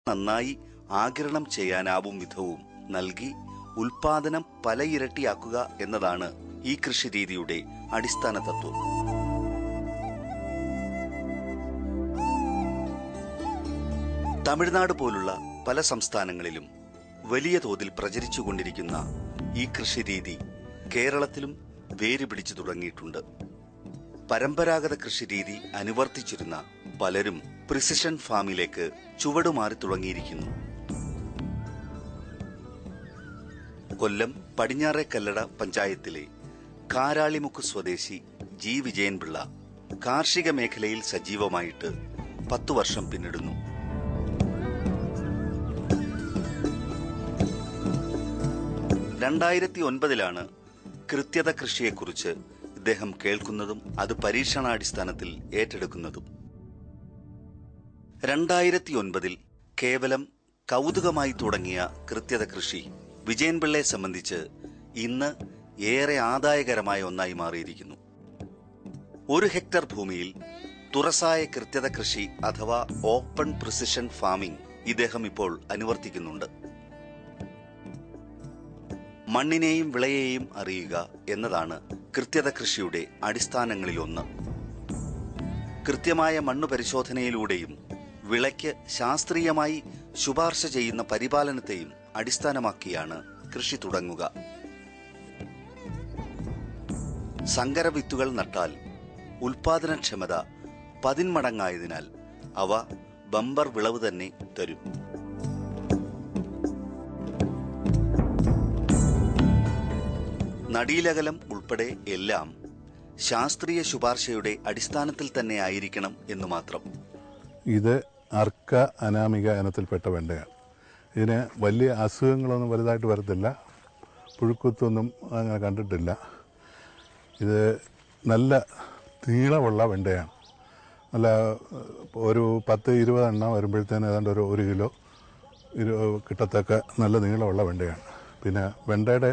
നന്നായി ആഗിരണം ചെയ്യാനാവും വിധവും നൽകി ഉൽപാദനം പല ഇരട്ടിയാക്കുക എന്നതാണ് ഈ കൃഷിരീതിയുടെ അടിസ്ഥാന തത്വം. തമിഴ്നാട് പോലുള്ള പല സംസ്ഥാനങ്ങളിലും വലിയ തോതിൽ പ്രചരിച്ചുകൊണ്ടിരിക്കുന്ന ഈ കൃഷിരീതി കേരളത്തിലും വേരുപിടിച്ചു തുടങ്ങിയിട്ടുണ്ട്. പരമ്പരാഗത കൃഷിരീതി അനുവർത്തിച്ചിരുന്ന പലരും പ്രിസിഷൻ ഫാമിലേക്ക് ചുവടുമാറി തുടങ്ങിയിരിക്കുന്നു. കൊല്ലം പടിഞ്ഞാറെ കല്ലട പഞ്ചായത്തിലെ കാരാളിമുക്ക് സ്വദേശി ജി വിജയൻപിള്ള കാർഷിക മേഖലയിൽ സജീവമായിട്ട് 10 വർഷം പിന്നിടുന്നു. 2009 കൃത്യത കൃഷിയെക്കുറിച്ച് ഇദ്ദേഹം കേൾക്കുന്നതും അത് പരീക്ഷണാടിസ്ഥാനത്തിൽ ഏറ്റെടുക്കുന്നതും. 2009 കേവലം കൗതുകമായി തുടങ്ങിയ കൃത്യത കൃഷി വിജയൻപിള്ളയെ സംബന്ധിച്ച് ഇന്ന് ഏറെ ആദായകരമായ ഒന്നായി മാറിയിരിക്കുന്നു. 1 ഹെക്ടർ ഭൂമിയിൽ തുറസായ കൃത്യത കൃഷി അഥവാ ഓപ്പൺ പ്രിസിഷൻ ഫാമിംഗ് ഇദ്ദേഹം ഇപ്പോൾ അനുവർത്തിക്കുന്നുണ്ട്. മണ്ണിനെയും വിളയെയും അറിയുക എന്നതാണ് കൃത്യത കൃഷിയുടെ അടിസ്ഥാനങ്ങളിലൊന്ന്. കൃത്യമായ മണ്ണു പരിശോധനയിലൂടെയും വിളയ്ക്ക് ശാസ്ത്രീയമായി ശുപാർശ ചെയ്യുന്ന പരിപാലനത്തെയും അടിസ്ഥാനമാക്കിയാണ് കൃഷി തുടങ്ങുക. സങ്കരവിത്തുകൾ നട്ടാൽ ഉൽപാദനക്ഷമത 10 മടങ്ങായതിനാൽ അവ ബമ്പർ വിളവ് തന്നെ തരും. നടീലകലം ഉൾപ്പെടെ എല്ലാം ശാസ്ത്രീയ ശുപാർശയുടെ അടിസ്ഥാനത്തിൽ തന്നെ ആയിരിക്കണം എന്ന് മാത്രം. ഇത് അർക്ക അനാമിക ഇനത്തിൽപ്പെട്ട വെണ്ടയാണ്. ഇതിന് വലിയ അസുഖങ്ങളൊന്നും വലുതായിട്ട് വരത്തില്ല, പുഴുക്കുത്തൊന്നും അങ്ങനെ കണ്ടിട്ടില്ല. ഇത് നല്ല നീളമുള്ള വെണ്ടയാണ്. നല്ല ഒരു 10-20 എണ്ണം വരുമ്പോഴത്തേന് ഏതാണ്ട് ഒരു 1 കിലോ കിട്ടത്തക്ക നല്ല നീളമുള്ള വെണ്ടയാണ്. പിന്നെ വെണ്ടയുടെ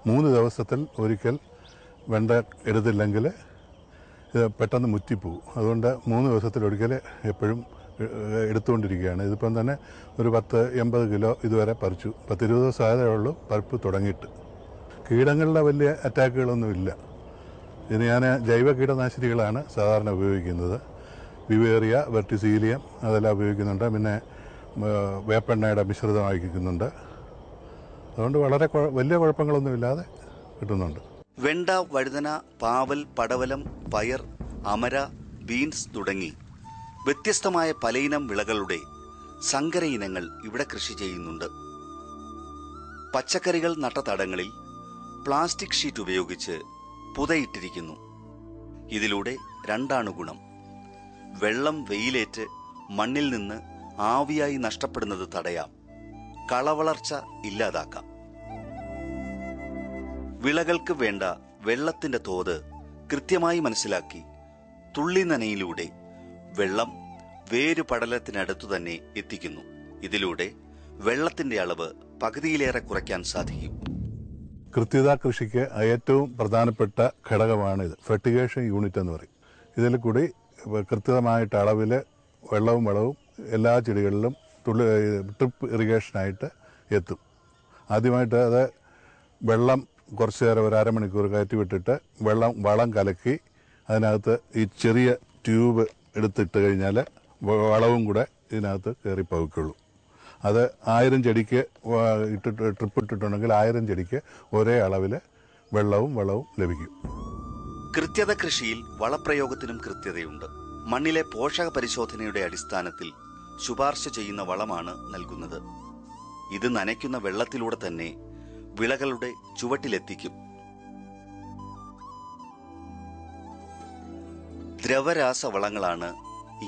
3 ദിവസത്തിൽ ഒരിക്കൽ വെണ്ട എടുത്തില്ലെങ്കിൽ ഇത് പെട്ടെന്ന് മുറ്റിപ്പോവും. അതുകൊണ്ട് 3 ദിവസത്തിലൊരിക്കൽ എപ്പോഴും എടുത്തുകൊണ്ടിരിക്കുകയാണ്. ഇതിപ്പം തന്നെ ഒരു 10-80 കിലോ ഇതുവരെ പറിച്ചു. 10-20 ദിവസം ആയതേ ഉള്ളൂ പറിപ്പ് തുടങ്ങിയിട്ട്. കീടങ്ങളുടെ വലിയ അറ്റാക്കുകളൊന്നുമില്ല. ഇതിന് ഞാൻ ജൈവ കീടനാശിനികളാണ് സാധാരണ ഉപയോഗിക്കുന്നത്. വിവേറിയ, വെർട്ടിസീലിയം അതെല്ലാം ഉപയോഗിക്കുന്നുണ്ട്. പിന്നെ വേപ്പെണ്ണയുടെ മിശ്രിതമാക്കുന്നുണ്ട്. അതുകൊണ്ട് വളരെ വലിയ കുഴപ്പങ്ങളൊന്നുമില്ലാതെ കിട്ടുന്നുണ്ട്. വെണ്ട, വഴുതന, പാവൽ, പടവലം, പയർ, അമര, ബീൻസ് തുടങ്ങി വ്യത്യസ്തമായ പലയിനം വിളകളുടെ സങ്കര ഇനങ്ങൾ ഇവിടെ കൃഷി ചെയ്യുന്നുണ്ട്. പച്ചക്കറികൾ നട്ട തടങ്ങളിൽ പ്ലാസ്റ്റിക് ഷീറ്റ് ഉപയോഗിച്ച് പുതയിട്ടിരിക്കുന്നു. ഇതിലൂടെ 2 ഗുണം. വെള്ളം വെയിലേറ്റ് മണ്ണിൽ നിന്ന് ആവിയായി നഷ്ടപ്പെടുന്നത് തടയാം, കളവളർച്ച ഇല്ലാതാക്കാം. വിളകൾക്ക് വേണ്ട വെള്ളത്തിന്റെ തോത് കൃത്യമായി മനസ്സിലാക്കി തുള്ളി നനയിലൂടെ വെള്ളം വേരുപടലത്തിനടുത്തു തന്നെ എത്തിക്കുന്നു. ഇതിലൂടെ വെള്ളത്തിന്റെ അളവ് പകുതിയിലേറെ കുറയ്ക്കാൻ സാധിക്കും. കൃത്യത കൃഷിക്ക് ഏറ്റവും പ്രധാനപ്പെട്ട ഘടകമാണിത്. ഫെർട്ടിഗേഷൻ യൂണിറ്റ് എന്ന് പറയും. ഇതിൽ കൂടി കൃത്യമായിട്ട് അളവിൽ വെള്ളവും വളവും എല്ലാ ചെടികളിലും ട്രിപ്പ് ഇറിഗേഷനായിട്ട് എത്തും. ആദ്യമായിട്ട് അത് വെള്ളം കുറച്ച് നേരം ഒരു അരമണിക്കൂർ കയറ്റി വിട്ടിട്ട് വളം കലക്കി അതിനകത്ത് ഈ ചെറിയ ട്യൂബ് എടുത്തിട്ട് കഴിഞ്ഞാൽ വളവും കൂടെ ഇതിനകത്ത് കയറി പകുക്കുള്ളൂ. അത് 1000 ചെടിക്ക് ട്രിപ്പ് ഇട്ടിട്ടുണ്ടെങ്കിൽ 1000 ചെടിക്ക് ഒരേ അളവിൽ വെള്ളവും വളവും ലഭിക്കും. കൃത്യത കൃഷിയിൽ വളപ്രയോഗത്തിനും കൃത്യതയുണ്ട്. മണ്ണിലെ പോഷക പരിശോധനയുടെ അടിസ്ഥാനത്തിൽ ശുപാർശ ചെയ്യുന്ന വളമാണ് നൽകുന്നത്. ഇത് നനയ്ക്കുന്ന വെള്ളത്തിലൂടെ തന്നെ വിളകളുടെ ചുവട്ടിലെത്തിക്കും. ദ്രവരാസവളങ്ങളാണ്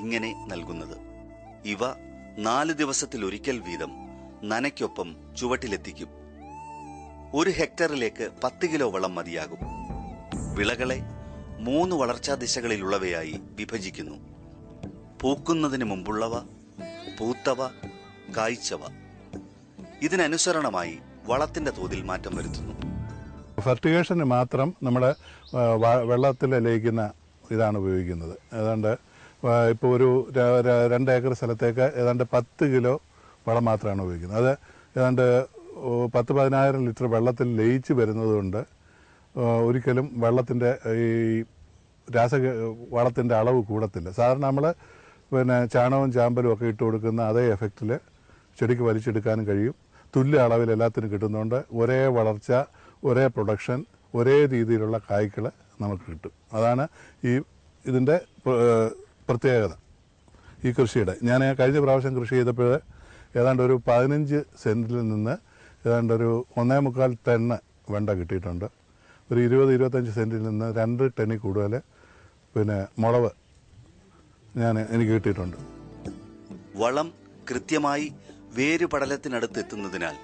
ഇങ്ങനെ നൽകുന്നത്. ഇവ 4 ദിവസത്തിലൊരിക്കൽ വീതം നനയ്ക്കൊപ്പം ചുവട്ടിലെത്തിക്കും. 1 ഹെക്ടറിലേക്ക് 10 കിലോ വളം മതിയാകും. വിളകളെ 3 വളർച്ചാ ദിശകളിലുള്ളവയായി വിഭജിക്കുന്നു. പൂക്കുന്നതിന് മുമ്പുള്ളവ, പൂത്തവ, കായ്ച്ചവ. ഇതിനനുസരണമായി വളത്തിന്റെ തോതിൽ മാറ്റം വരുത്തുന്നു. ഫെർട്ടിഗേഷന് മാത്രം നമ്മൾ വെള്ളത്തിൽ ലയിക്കുന്ന ഇതാണ് ഉപയോഗിക്കുന്നത്. ഏതാണ്ട് ഇപ്പോൾ ഒരു 2 ഏക്കർ സ്ഥലത്തേക്ക് ഏതാണ്ട് 10 കിലോ വളം മാത്രമാണ് ഉപയോഗിക്കുന്നത്. അത് ഏതാണ്ട് 10-15 ലിറ്റർ വെള്ളത്തിൽ ലയിച്ച് വരുന്നതുകൊണ്ട് ഒരിക്കലും വെള്ളത്തിൻ്റെ ഈ വളത്തിൻ്റെ അളവ് കൂടത്തില്ല. സാധാരണ നമ്മൾ ചാണകവും ചാമ്പലും ഒക്കെ ഇട്ട് കൊടുക്കുന്ന അതേ എഫക്റ്റിൽ ചെടിക്ക് വലിച്ചെടുക്കാനും കഴിയും. തുല്യ അളവിൽ എല്ലാത്തിനും കിട്ടുന്നതുകൊണ്ട് ഒരേ വളർച്ച, ഒരേ പ്രൊഡക്ഷൻ, ഒരേ രീതിയിലുള്ള കായ്കൾ നമുക്ക് കിട്ടും. അതാണ് ഇതിൻ്റെ പ്രത്യേകത ഈ കൃഷിയുടെ. ഞാൻ കഴിഞ്ഞ പ്രാവശ്യം കൃഷി ചെയ്തപ്പോൾ ഏതാണ്ട് ഒരു 15 സെൻറ്റിൽ നിന്ന് ഏതാണ്ട് ഒരു 1.25 ടണ്ണ് വെണ്ട കിട്ടിയിട്ടുണ്ട്. ഒരു 20-25 സെൻറ്റിൽ നിന്ന് 2 ടണ്ണിൽ കൂടുതൽ മുളവ് എനിക്ക് കിട്ടിയിട്ടുണ്ട്. വളം കൃത്യമായി വേരുപടലത്തിനടുത്ത് എത്തുന്നതിനാൽ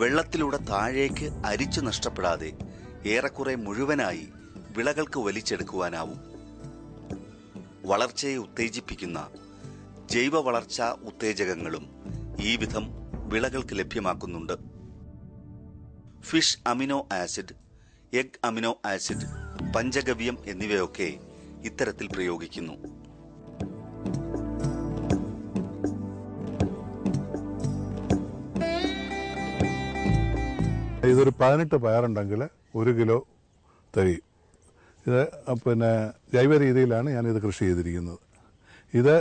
വെള്ളത്തിലൂടെ താഴേക്ക് അരിച്ചു നഷ്ടപ്പെടാതെ ഏറെക്കുറെ മുഴുവനായി വിളകൾക്ക് വലിച്ചെടുക്കുവാനാവും. വളർച്ചയെ ഉത്തേജിപ്പിക്കുന്ന ജൈവ വളർച്ചാ ഉത്തേജകങ്ങളും ഈ വിധം വിളകൾക്ക് ലഭ്യമാക്കുന്നുണ്ട്. Fish amino acid, egg amino acid, പഞ്ചഗവ്യം എന്നിവയൊക്കെ ഇത്തരത്തിൽ പ്രയോഗിക്കുന്നു. ഇതൊരു 18 പയറുണ്ടെങ്കിൽ 1 കിലോ തികയും. ഇത് ജൈവ രീതിയിലാണ് ഞാനിത് കൃഷി ചെയ്തിരിക്കുന്നത്. ഇത്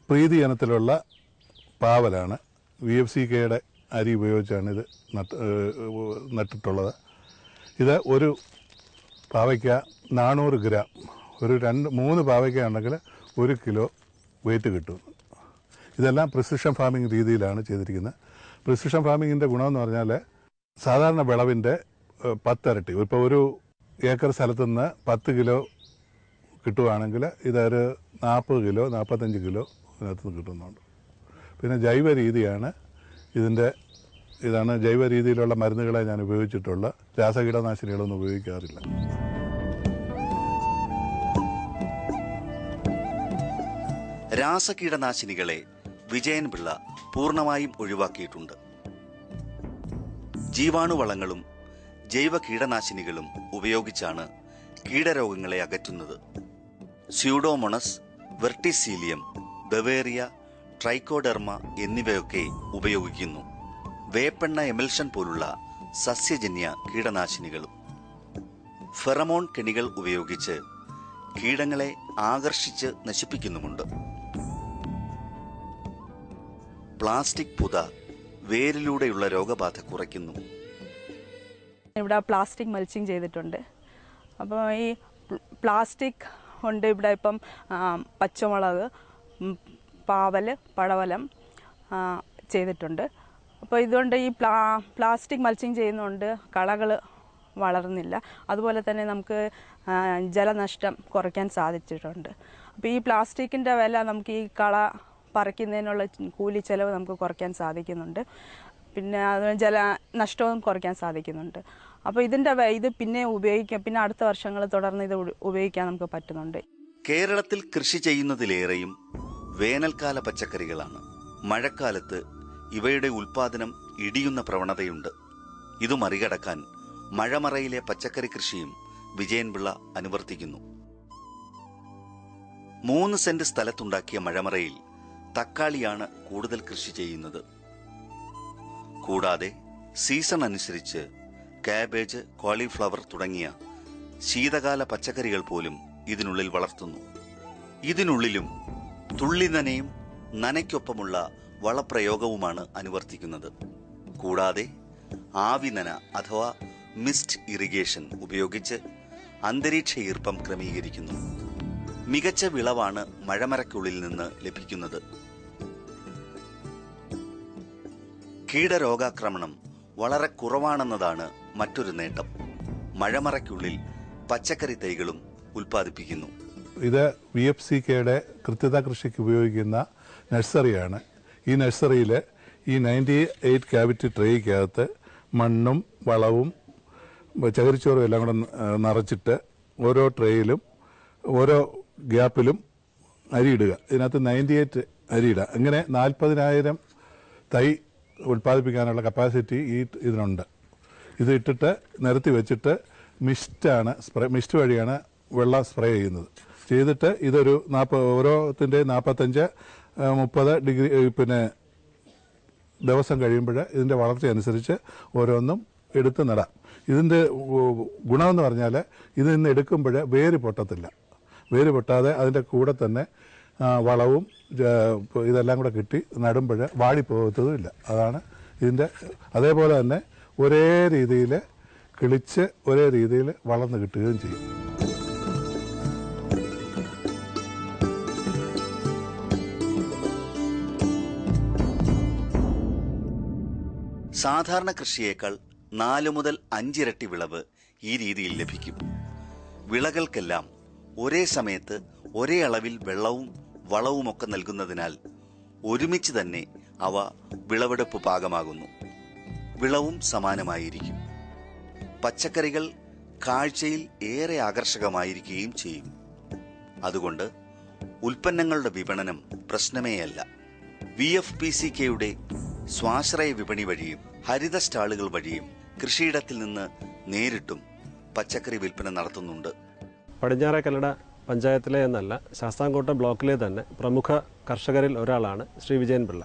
പ്രീതി ഇനത്തിലുള്ള പാവലാണ്. VFCKയുടെ അരി ഉപയോഗിച്ചാണ് ഇത് നട്ടിട്ടുള്ളത്. ഇത് ഒരു പാവയ്ക്ക 400 ഗ്രാം, ഒരു 2-3 പാവയ്ക്ക ഉണ്ടെങ്കിൽ 1 കിലോ വെയിറ്റ് കിട്ടും. ഇതെല്ലാം പ്രിസിഷൻ ഫാമിംഗ് രീതിയിലാണ് ചെയ്തിരിക്കുന്നത്. പ്രിസിഷൻ ഫാമിങ്ങിൻ്റെ ഗുണമെന്ന് പറഞ്ഞാൽ സാധാരണ വിളവിൻ്റെ 10 ഇരട്ടി. ഇപ്പോൾ ഒരു ഏക്കർ സ്ഥലത്തു നിന്ന് 10 കിലോ കിട്ടുകയാണെങ്കിൽ ഇതൊരു 40 കിലോ 45 കിലോ ഇതിനകത്ത് കിട്ടുന്നുണ്ട്. പിന്നെ ജൈവ രീതിയാണ് ഇതാണ് ജൈവ രീതിയിലുള്ള മരുന്നുകളെ ഞാൻ ഉപയോഗിച്ചിട്ടുള്ള. രാസകീടനാശിനികളൊന്നും ഉപയോഗിക്കാറില്ല. രാസകീടനാശിനികളെ വിജയൻ പിള്ള പൂർണ്ണമായും ഒഴിവാക്കിയിട്ടുണ്ട്. ജീവാണുവളങ്ങളും ജൈവ കീടനാശിനികളും ഉപയോഗിച്ചാണ് കീടരോഗങ്ങളെ അകറ്റുന്നത്. സ്യൂഡോമോണസ്, വെർട്ടിസീലിയം, ബവേറിയ, ട്രൈക്കോഡെർമ എന്നിവയൊക്കെ ഉപയോഗിക്കുന്നു. വേപ്പെണ്ണ എമൽഷൻ പോലുള്ള സസ്യജന്യ കീടനാശിനികളും. ഫെറമോൺ കെണികൾ ഉപയോഗിച്ച് കീടങ്ങളെ ആകർഷിച്ച് നശിപ്പിക്കുന്നുമുണ്ട്. പ്ലാസ്റ്റിക് പുത വേരിലൂടെയുള്ള രോഗബാധ കുറയ്ക്കുന്നു. ഇവിടെ പ്ലാസ്റ്റിക് മൾച്ചിങ് ചെയ്തിട്ടുണ്ട്. അപ്പോൾ ഈ പ്ലാസ്റ്റിക് കൊണ്ട് ഇവിടെ ഇപ്പം പച്ചമുളക്, പാവൽ, പടവലം ചെയ്തിട്ടുണ്ട്. അപ്പോൾ ഇതുകൊണ്ട് ഈ പ്ലാസ്റ്റിക് മൾച്ചിങ് ചെയ്യുന്നതുകൊണ്ട് കളകൾ വളർന്നില്ല. അതുപോലെ തന്നെ നമുക്ക് ജലനഷ്ടം കുറയ്ക്കാൻ സാധിച്ചിട്ടുണ്ട്. അപ്പോൾ ഈ പ്ലാസ്റ്റിക്കിൻ്റെ വില നമുക്ക് ഈ കള പറിക്കുന്നതിനുള്ള കൂലി ചെലവ് നമുക്ക് കുറയ്ക്കാൻ സാധിക്കുന്നുണ്ട്. പിന്നെ അത് ജലനഷ്ടവും കുറയ്ക്കാൻ സാധിക്കുന്നുണ്ട്. അപ്പോൾ ഇത് പിന്നെ ഉപയോഗിക്കാം. പിന്നെ അടുത്ത വർഷങ്ങൾ തുടർന്ന് ഇത് ഉപയോഗിക്കാൻ നമുക്ക് പറ്റുന്നുണ്ട്. കേരളത്തിൽ കൃഷി ചെയ്യുന്നതിലേറെയും വേനൽക്കാല പച്ചക്കറികളാണ്. മഴക്കാലത്ത് ഇവയുടെ ഉൽപാദനം ഇടിയുന്ന പ്രവണതയുണ്ട്. ഇത് മറികടക്കാൻ മഴമറയിലെ പച്ചക്കറി കൃഷിയും വിജയൻ പിള്ള അനുവർത്തിക്കുന്നു. 3 സെന്റ് സ്ഥലത്തുണ്ടാക്കിയ മഴമറയിൽ തക്കാളിയാണ് കൂടുതൽ കൃഷി ചെയ്യുന്നത്. കൂടാതെ സീസൺ അനുസരിച്ച് കാബേജ്, കോളിഫ്ലവർ തുടങ്ങിയ ശീതകാല പച്ചക്കറികൾ പോലും ഇതിനുള്ളിൽ വളർത്തുന്നു. ഇതിനുള്ളിലും തുള്ളി നനയും നനയ്ക്കൊപ്പമുള്ള വളപ്രയോഗവുമാണ് അനുവർത്തിക്കുന്നത്. കൂടാതെ ആവി നന അഥവാ മിസ്റ്റ് ഇറിഗേഷൻ ഉപയോഗിച്ച് അന്തരീക്ഷ ഈർപ്പം ക്രമീകരിക്കുന്നു. മികച്ച വിളവാണ് മഴമറയ്ക്കുള്ളിൽ നിന്ന് ലഭിക്കുന്നത്. കീടരോഗാക്രമണം വളരെ കുറവാണെന്നതാണ് മറ്റൊരു നേട്ടം. മഴമറയ്ക്കുള്ളിൽ പച്ചക്കറി തൈകളും ഉൽപ്പാദിപ്പിക്കുന്നു. ഇത് VFCKയുടെ കൃത്യത കൃഷിക്ക് ഉപയോഗിക്കുന്ന നഴ്സറിയാണ്. ഈ നഴ്സറിയിൽ ഈ 98 ക്യാവിറ്റി ട്രേയ്ക്കകത്ത് മണ്ണും വളവും ചകിരിച്ചോറും എല്ലാം കൂടെ നിറച്ചിട്ട് ഓരോ ട്രേയിലും ഓരോ ഗ്യാപ്പിലും അരിയിടുക. ഇതിനകത്ത് 98 അരിയിടുക. അങ്ങനെ 40,000 തൈ ഉൽപ്പാദിപ്പിക്കാനുള്ള കപ്പാസിറ്റി ഇതിനുണ്ട്. ഇത് ഇട്ടിട്ട് നിരത്തി വെച്ചിട്ട് മിസ്റ്റ് വഴിയാണ് വെള്ളം സ്പ്രേ ചെയ്തിട്ട് ഇതൊരു ഓരോത്തിൻ്റെ 45-30 ഡിഗ്രി ദിവസം കഴിയുമ്പോൾ ഇതിൻ്റെ വളർച്ചയനുസരിച്ച് ഓരോന്നും എടുത്ത് നടാം. ഇതിൻ്റെ ഗുണമെന്ന് പറഞ്ഞാൽ ഇതിൽ നിന്ന് എടുക്കുമ്പോൾ വേര് പൊട്ടത്തില്ല. വേര് പൊട്ടാതെ അതിൻ്റെ കൂടെ തന്നെ വളവും ഇതെല്ലാം കൂടെ കിട്ടി നടുമ്പോൾ വാടിപ്പോകത്തതുമില്ല. അതാണ് ഇതിൻ്റെ. അതേപോലെ തന്നെ ഒരേ രീതിയിൽ കിളിച്ച് ഒരേ രീതിയിൽ വളർന്ന് കിട്ടുകയും ചെയ്യും. സാധാരണ കൃഷിയേക്കാൾ 4 മുതൽ 5 ഇരട്ടി വിളവ് ഈ രീതിയിൽ ലഭിക്കും. വിളകൾക്കെല്ലാം ഒരേ സമയത്ത് ഒരേ അളവിൽ വെള്ളവും വളവുമൊക്കെ നൽകുന്നതിനാൽ ഒരുമിച്ച് തന്നെ അവ വിളവെടുപ്പ് പാകമാകുന്നു. വിളവും സമാനമായിരിക്കും. പച്ചക്കറികൾ കാഴ്ചയിൽ ഏറെ ആകർഷകമായിരിക്കുകയും ചെയ്യും. അതുകൊണ്ട് ഉൽപ്പന്നങ്ങളുടെ വിപണനം പ്രശ്നമേയല്ല. VFPCKയുടെ സ്വാശ്രയ വിപണി വഴിയും ഹരിത സ്റ്റാളുകൾ വഴിയും കൃഷിയിടത്തിൽ നിന്ന് നേരിട്ടും പച്ചക്കറി വിൽപ്പന നടത്തുന്നുണ്ട്. പടിഞ്ഞാറെ കല്ലട പഞ്ചായത്തിലെ എന്നല്ല, ശാസ്താംകോട്ട ബ്ലോക്കിലെ തന്നെ പ്രമുഖ കർഷകരിൽ ഒരാളാണ് ശ്രീ വിജയൻ പിള്ള.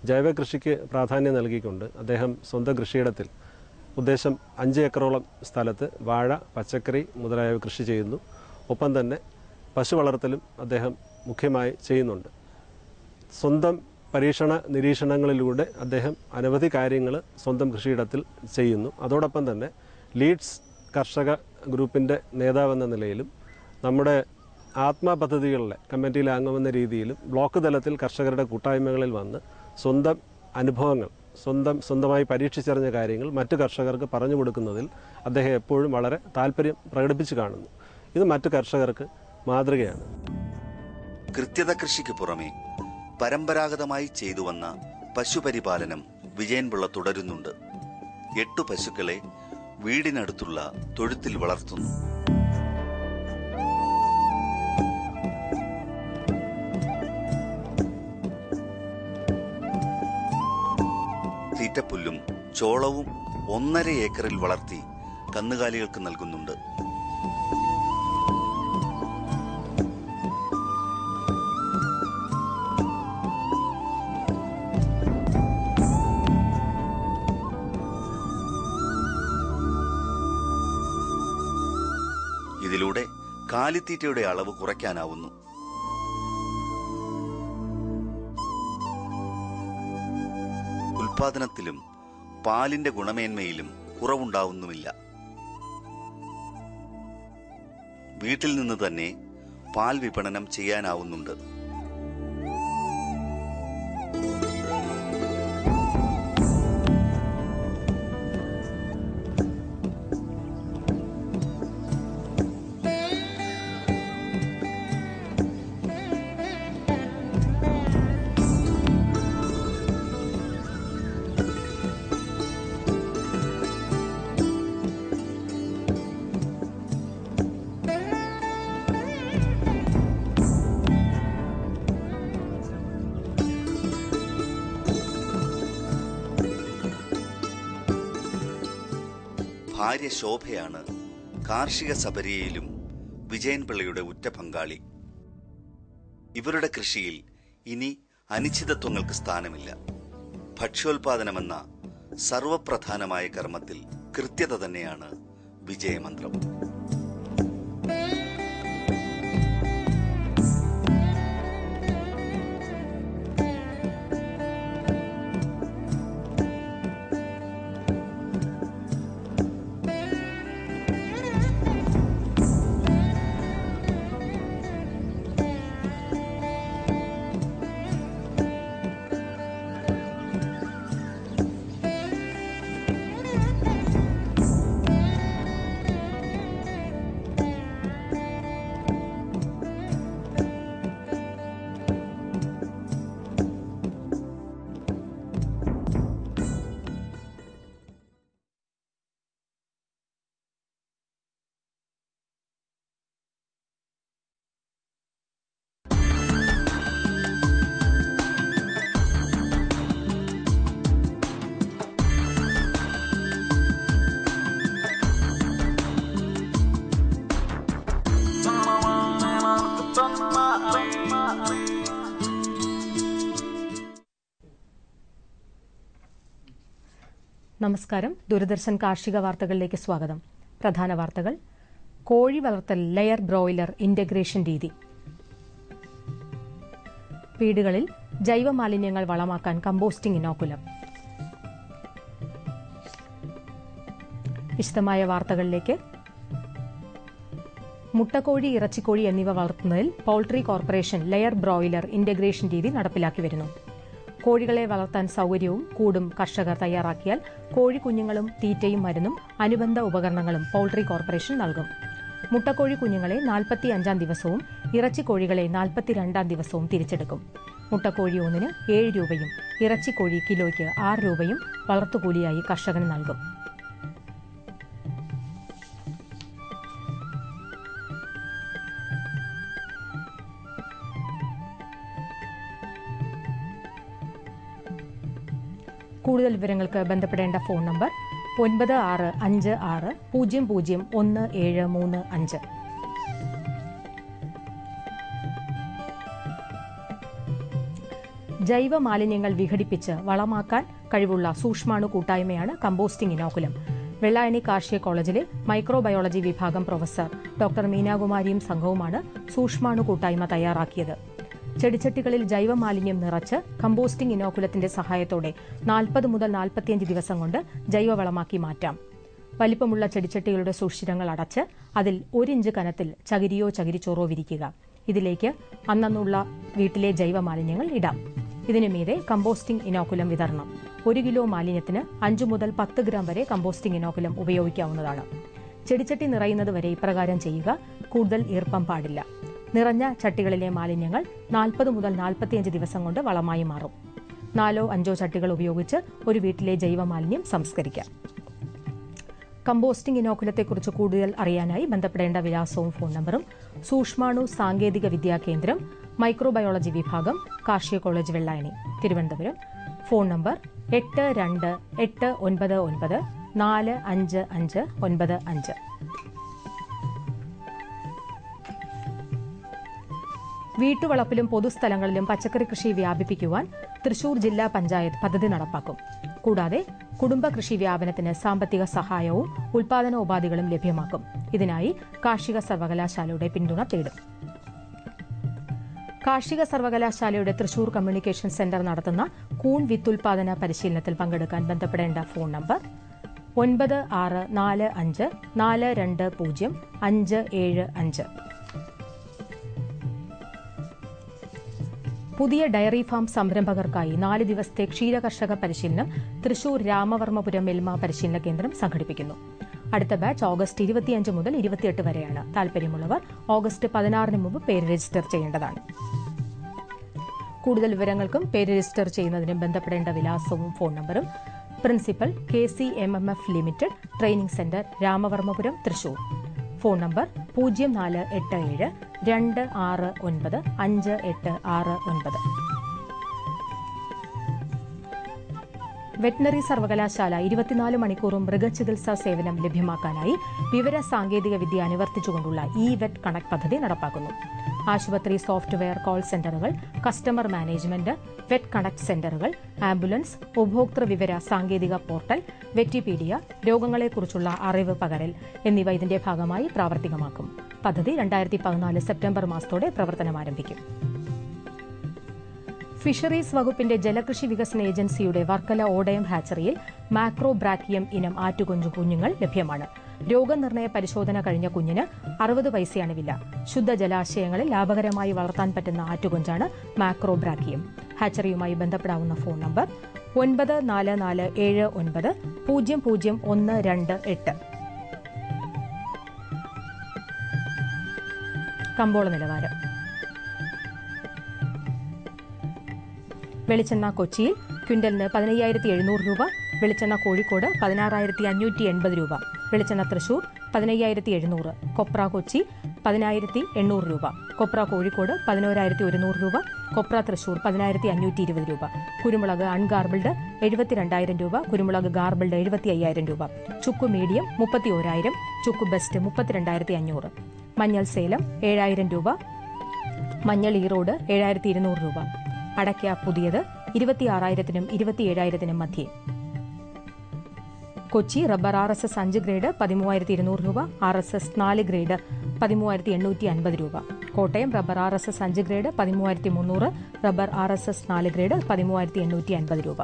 ജൈവ കൃഷിക്ക് പ്രാധാന്യം നൽകിക്കൊണ്ട് അദ്ദേഹം സ്വന്തം കൃഷിയിടത്തിൽ ഉദ്ദേശം 5 ഏക്കറോളം സ്ഥലത്ത് വാഴ, പച്ചക്കറി മുതലായവ കൃഷി ചെയ്യുന്നു. ഒപ്പം തന്നെ പശു വളർത്തലും അദ്ദേഹം മുഖ്യമായി ചെയ്യുന്നുണ്ട്. സ്വന്തം പരീക്ഷണ നിരീക്ഷണങ്ങളിലൂടെ അദ്ദേഹം അനവധി കാര്യങ്ങൾ സ്വന്തം കൃഷിയിടത്തിൽ ചെയ്യുന്നു. അതോടൊപ്പം തന്നെ ലീഡ്സ് കർഷക ഗ്രൂപ്പിൻ്റെ നേതാവെന്ന നിലയിലും നമ്മുടെ ആത്മ പദ്ധതികളിലെ കമ്മിറ്റിയിലെ അംഗമെന്ന രീതിയിലും ബ്ലോക്ക് തലത്തിൽ കർഷകരുടെ കൂട്ടായ്മകളിൽ വന്ന് സ്വന്തം അനുഭവങ്ങൾ സ്വന്തമായി പരീക്ഷിച്ചറിഞ്ഞ കാര്യങ്ങൾ മറ്റു കർഷകർക്ക് പറഞ്ഞു കൊടുക്കുന്നതിൽ അദ്ദേഹം എപ്പോഴും വളരെ താല്പര്യം പ്രകടിപ്പിച്ചു കാണുന്നു. ഇത് മറ്റു കർഷകർക്ക് മാതൃകയാണ്. കൃത്യത കൃഷിക്ക് പുറമെ പരമ്പരാഗതമായി ചെയ്തു വന്ന പശുപരിപാലനം വിജയൻപിള്ള തുടരുന്നുണ്ട്. 8 പശുക്കളെ വീടിനടുത്തുള്ള തൊഴുത്തിൽ വളർത്തുന്നു. തീറ്റപ്പുല്ലും ചോളവും 1.5 ഏക്കറിൽ വളർത്തി കന്നുകാലികൾക്ക് നൽകുന്നുണ്ട്. ഇതിലൂടെ കാലിത്തീറ്റയുടെ അളവ് കുറയ്ക്കാനാവുന്നു. ഉൽപാദനത്തിലും പാലിന്റെ ഗുണമേന്മയിലും കുറവുണ്ടാവുന്നുമില്ല. വീട്ടിൽ നിന്ന് തന്നെ പാൽ വിപണനം ചെയ്യാനാവുന്നുണ്ട്. ഭാര്യ ശോഭയാണ് കാർഷിക സബരിയയിലും വിജയൻപിള്ളയുടെ ഉറ്റ പങ്കാളി. ഇവരുടെ കൃഷിയിൽ ഇനി അനിശ്ചിതത്വങ്ങൾക്ക് സ്ഥാനമില്ല. ഭക്ഷ്യോൽപാദനമെന്ന സർവപ്രധാനമായ കർമ്മത്തിൽ കൃത്യത തന്നെയാണ് വിജയമന്ത്രം. നമസ്കാരം. ദൂരദർശൻ കാർഷിക വാർത്തകളിലേക്ക് സ്വാഗതം. പ്രധാന വാർത്തകൾ. കോഴി വളർത്തൽ ലെയർ ബ്രോയിലർ ഇന്റഗ്രേഷൻ രീതി. വീടുകളിൽ ജൈവ മാലിന്യങ്ങൾ വളമാക്കാൻ കമ്പോസ്റ്റിംഗ് ഇനോക്കുലം. വിശദമായ വാർത്തകളിലേക്ക്. മുട്ടക്കോഴി, ഇറച്ചിക്കോഴി എന്നിവ വളർത്തുന്നതിൽ poultry corporation layer broiler integration രീതി നടപ്പിലാക്കി വരുന്നു. കോഴികളെ വളർത്താൻ സൌകര്യവും കൂടും കർഷകർ തയ്യാറാക്കിയാൽ കോഴിക്കുഞ്ഞുങ്ങളും തീറ്റയും മരുന്നും അനുബന്ധ ഉപകരണങ്ങളും പൗൾട്രി കോർപ്പറേഷൻ നൽകും. മുട്ടക്കോഴി കുഞ്ഞുങ്ങളെ 45-ാം ദിവസവും ഇറച്ചിക്കോഴികളെ 42-ാം ദിവസവും തിരിച്ചെടുക്കും. മുട്ടക്കോഴി ഒന്നിന് 7 രൂപയും ഇറച്ചിക്കോഴി കിലോയ്ക്ക് 6 രൂപയും വളർത്തുകൂലിയായി കർഷകന് നൽകും. കൂടുതൽ വിവരങ്ങൾക്ക് ബന്ധപ്പെടേണ്ട ഫോൺ നമ്പർ 9656001735. ജൈവ മാലിന്യങ്ങൾ വിഘടിപ്പിച്ച് വളമാക്കാൻ കഴിവുള്ള സൂക്ഷ്മാണു കൂട്ടായ്മയാണ് കമ്പോസ്റ്റിംഗ് ഇനോക്കുലം. വെള്ളായണി കാർഷിക കോളേജിലെ മൈക്രോബയോളജി വിഭാഗം പ്രൊഫസർ ഡോക്ടർ മീനാകുമാരിയും സംഘവുമാണ് സൂക്ഷ്മാണു കൂട്ടായ്മ തയ്യാറാക്കിയത്. ചെടിച്ചട്ടികളിൽ ജൈവമാലിന്യം നിറച്ച് കമ്പോസ്റ്റിംഗ് ഇനോക്കുലത്തിന്റെ സഹായത്തോടെ 40 മുതൽ 45 ദിവസം കൊണ്ട് ജൈവവളമാക്കി മാറ്റാം. വലിപ്പമുള്ള ചെടിച്ചട്ടികളുടെ സുഷിരങ്ങൾ അടച്ച് അതിൽ 1 ഇഞ്ച് കനത്തിൽ ചകിരിയോ ചകിരിച്ചോറോ വിരിക്കുക. ഇതിലേക്ക് അന്നുള്ള വീട്ടിലെ ജൈവമാലിന്യങ്ങൾ ഇടാം. ഇതിനു മീതെ കമ്പോസ്റ്റിംഗ് ഇനോക്കുലം വിതരണം. 1 കിലോ മാലിന്യത്തിന് 5 മുതൽ 10 ഗ്രാം വരെ കമ്പോസ്റ്റിംഗ് ഇനോക്കുലം ഉപയോഗിക്കാവുന്നതാണ്. ചെടിച്ചട്ടി നിറയുന്നത് വരെ ഇപ്രകാരം ചെയ്യുക. കൂടുതൽ ഈർപ്പം പാടില്ല. നിറഞ്ഞ ചട്ടികളിലെ മാലിന്യങ്ങൾ 40 മുതൽ 45 ദിവസം കൊണ്ട് വളമായി മാറും. 4-5 ചട്ടികൾ ഉപയോഗിച്ച് ഒരു വീട്ടിലെ ജൈവമാലിന്യം സംസ്കരിക്കാം. കമ്പോസ്റ്റിംഗ് ഇനോക്കുലത്തെക്കുറിച്ച് കൂടുതൽ അറിയാനായി ബന്ധപ്പെടേണ്ട വിലാസവും ഫോൺ നമ്പറും. സൂക്ഷ്മാണു സാങ്കേതിക വിദ്യാ കേന്ദ്രം, മൈക്രോബയോളജി വിഭാഗം, കാർഷിക college, Vellayani, Thiruvananthapuram. Phone number 8289945595. വീട്ടുവളപ്പിലും പൊതുസ്ഥലങ്ങളിലും പച്ചക്കറി കൃഷി വ്യാപിപ്പിക്കുവാൻ തൃശൂർ ജില്ലാ പഞ്ചായത്ത് പദ്ധതി നടപ്പാക്കും. കൂടാതെ കുടുംബ കൃഷി വ്യാപനത്തിന് സാമ്പത്തിക സഹായവും ഉൽപാദനോപാധികളും ലഭ്യമാക്കും. ഇതിനായി കാർഷിക സർവകലാശാലയുടെ പിന്തുണ തേടും. കാർഷിക സർവകലാശാലയുടെ തൃശൂർ കമ്മ്യൂണിക്കേഷൻ സെന്റർ നടത്തുന്ന കൂൺ വിത്തുൽപാദന പരിശീലനത്തിൽ പങ്കെടുക്കാൻ ബന്ധപ്പെടേണ്ട ഫോൺ നമ്പർ 9645420575. പുതിയ ഡയറി ഫാം സംരംഭകർക്കായി 4 ദിവസത്തെ ക്ഷീരകർഷക പരിശീലനം തൃശൂർ രാമവർമ്മപുരം മിൽമ പരിശീലന കേന്ദ്രം സംഘടിപ്പിക്കുന്നു. അടുത്ത ബാച്ച് ഓഗസ്റ്റ് 25 മുതൽ 28 വരെയാണ്. താൽപര്യമുള്ളവർ ഓഗസ്റ്റ് 16 മുമ്പ് പേര് രജിസ്റ്റർ ചെയ്യേണ്ടതാണ്. കൂടുതൽ വിവരങ്ങൾക്കും പേര് രജിസ്റ്റർ ചെയ്യുന്നതിനും ബന്ധപ്പെടേണ്ട വിലാസവും ഫോൺ നമ്പറും. Principal KCMMF limited, training centre, Ramavarmapuram, Thrissur. Phone number 0477-269-5869. Veterinary സർവകലാശാല 24 മണിക്കൂറും മൃഗചികിത്സാ സേവനം ലഭ്യമാക്കാനായി വിവര സാങ്കേതിക വിദ്യ അനുവർത്തിച്ചുകൊണ്ടുള്ള ഇ-വെറ്റ് കണക്ട് പദ്ധതി നടപ്പാക്കുന്നു. ആശുപത്രി സോഫ്റ്റ്വെയർ, കോൾ സെന്ററുകൾ, കസ്റ്റമർ മാനേജ്മെന്റ്, വെറ്റ് കണക്ട് സെന്ററുകൾ, ആംബുലൻസ്, ഉപഭോക്തൃ വിവര സാങ്കേതിക പോർട്ടൽ, വെറ്റിപീഡിയ, രോഗങ്ങളെക്കുറിച്ചുള്ള അറിവ് പകരൽ എന്നിവ ഇതിന്റെ ഭാഗമായി പ്രാവർത്തികമാക്കും. പദ്ധതി 2014 സെപ്റ്റംബർ മാസത്തോടെ പ്രവർത്തനം ആരംഭിക്കും. ഫിഷറീസ് വകുപ്പിന്റെ ജലകൃഷി വികസന ഏജൻസിയുടെ വർക്കല ഓടയം ഹാച്ചറിയിൽ മാക്രോ ബ്രാക്കിയം ഇനം ആറ്റുകൊഞ്ചു കുഞ്ഞുങ്ങൾ ലഭ്യമാണ്. രോഗനിർണയ പരിശോധന കഴിഞ്ഞ കുഞ്ഞിന് 60 പൈസയാണ് വില. ശുദ്ധ ജലാശയങ്ങളിൽ ലാഭകരമായി വളർത്താൻ പറ്റുന്ന ആറ്റുകൊഞ്ചാണ് മാക്രോ ബ്രാക്കിയം. ഹാച്ചറിയുമായി ബന്ധപ്പെടാവുന്ന ഫോൺ നമ്പർ 9447900128. കമ്പോള നിലവാരം. വെളിച്ചെണ്ണ കൊച്ചിയിൽ ക്വിന്റലിന് 15,700 രൂപ, വെളിച്ചെണ്ണ കോഴിക്കോട് 16,580 രൂപ, വെളിച്ചെണ്ണ തൃശൂർ 15,700, കൊപ്ര കൊച്ചി 10,800 രൂപ, കൊപ്ര കോഴിക്കോട് 11,100 രൂപ, കൊപ്ര തൃശൂർ 10,520 രൂപ, കുരുമുളക് അൺഗാർബിൾഡ് 72,000 രൂപ, കുരുമുളക് ഗാർബിൾഡ് 75,000 രൂപ, ചുക്ക് മീഡിയം 31,000, ചുക്ക് ബെസ്റ്റ് 32,500, മഞ്ഞൾ സേലം 7,000 രൂപ, മഞ്ഞൾ ഈറോഡ് 7,200 രൂപ, അടയ്ക്ക പുതിയത് 26,000-നും 27,000-നും മധ്യേ. കൊച്ചി റബ്ബർ RSS 5 ഗ്രേഡ് 13,200 രൂപ, RSS 4 ഗ്രേഡ് 13,850 രൂപ. Kottayam rubber RSS 5 grade 13,300, rubber RSS 4 grade 13,850 രൂപ.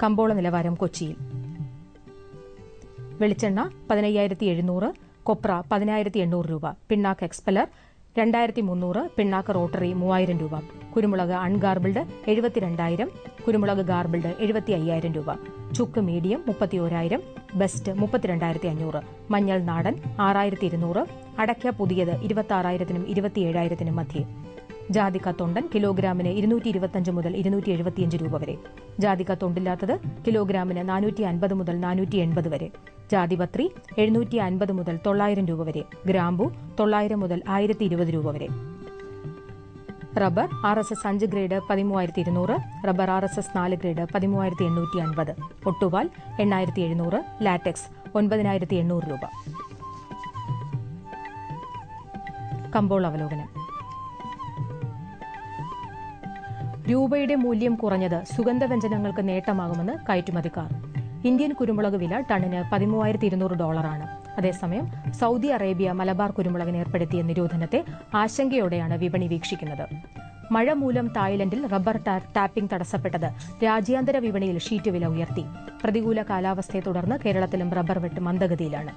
കമ്പോള നിലവാരം കൊച്ചിയിൽ. വെളിച്ചെണ്ണ 15,700, കൊപ്ര 10,800 രൂപ, പിണ്ണാക്ക് എക്സ്പെല്ലർ 2,300, പിണ്ണാക്ക് റോട്ടറി 3,000 രൂപ, കുരുമുളക് അൺഗാർബിൾഡ് 72,000, കുരുമുളക് ഗാർബിൾഡ് 75,000 രൂപ, ചുക്ക് മീഡിയം 31,000, ബെസ്റ്റ് 32,500, മഞ്ഞൾ നാടൻ 6,200, അടയ്ക്ക പുതിയത് 26,000-നും 27,000-നും മധ്യേ. ജാതിക്ക തൊണ്ടൻ കിലോഗ്രാമിന് 225 മുതൽ 275 രൂപ വരെ. ജാതിക്ക തൊണ്ടില്ലാത്തത് കിലോഗ്രാമിന് 450 മുതൽ 480 വരെ. ജാതിപത്രി 750 മുതൽ 900 രൂപ വരെ. ഗ്രാമ്പു 900 മുതൽ 1,020 രൂപ വരെ. Rubber RSS 5 grade 13,200, rubber RSS 4 grade 13,850, ഒട്ടുപാൽ 8,700, latex 9,800 രൂപ. കമ്പോള അവലോകനം. രൂപയുടെ മൂല്യം കുറഞ്ഞത് സുഗന്ധവ്യഞ്ജനങ്ങൾക്ക് നേട്ടമാകുമെന്ന് കയറ്റുമതിക്കാർ. ഇന്ത്യൻ കുരുമുളക് വില ടണ്ണിന് $13,200. അതേസമയം സൗദി അറേബ്യ മലബാർ കുരുമുളകിന് ഏർപ്പെടുത്തിയ നിരോധനത്തെ ആശങ്കയോടെയാണ് വിപണി വീക്ഷിക്കുന്നത്. മഴ മൂലം തായ്ലൻഡിൽ റബ്ബർ ടാപ്പിംഗ് തടസ്സപ്പെട്ടത് രാജ്യാന്തര വിപണിയിൽ ഷീറ്റ് വില ഉയർത്തി. പ്രതികൂല കാലാവസ്ഥയെ തുടർന്ന് കേരളത്തിലും റബ്ബർ വെട്ട് മന്ദഗതിയിലാണ്.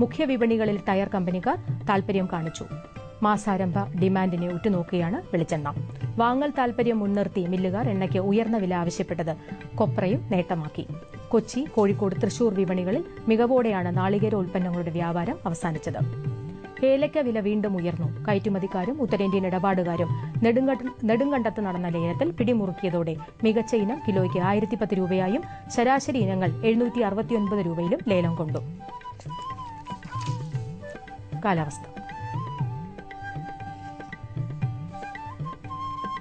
മുഖ്യ വിപണികളിൽ ടയർ കമ്പനിക്കാർ താൽപര്യം കാണിച്ചു. മാസാരംഭ ഡിമാൻഡിനെ ഉറ്റുനോക്കിയാണ് വെളിച്ചെണ്ണ. വാങ്ങൽ താൽപര്യം മുൻനിർത്തി മില്ലുകാർ എണ്ണയ്ക്ക് ഉയർന്ന വില ആവശ്യപ്പെട്ടത് കൊപ്രയും നേട്ടമാക്കി. കൊച്ചി, കോഴിക്കോട്, തൃശൂർ വിപണികളിൽ മികവോടെയാണ് നാളികേര ഉൽപ്പന്നങ്ങളുടെ വ്യാപാരം അവസാനിച്ചത്. ഏലക്ക വില വീണ്ടും ഉയർന്നു. കയറ്റുമതിക്കാരും ഉത്തരേന്ത്യൻ ഇടപാടുകാരും നെടുങ്കണ്ടത്ത് നടന്ന ലേലത്തിൽ പിടിമുറുക്കിയതോടെ മികച്ച ഇനം കിലോയ്ക്ക് 1,010 രൂപയായും ശരാശരി ഇനങ്ങൾ 769 രൂപയിലും ലേലം കൊണ്ടു. കാലാവസ്ഥ.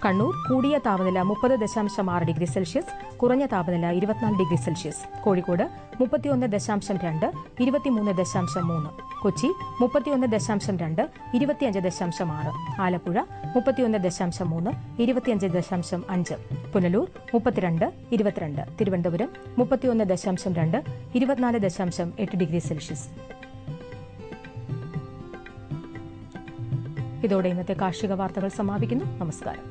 കണ്ണൂർ കൂടിയ താപനില 30.6 ഡിഗ്രി സെൽഷ്യസ്, കുറഞ്ഞ താപനില 24 degree Celsius. Kozhikode 31.2, 23.3. Kochi 31.2, 25.6. Alappuzha 31.3, 25.5. Punalur 32, 22. Thiruvananthapuram 31.2, 24.8 degree Celsius. ഇതോടെ ഇന്നത്തെ കാർഷിക വാർത്തകൾ സമാപിക്കുന്നു. നമസ്കാരം.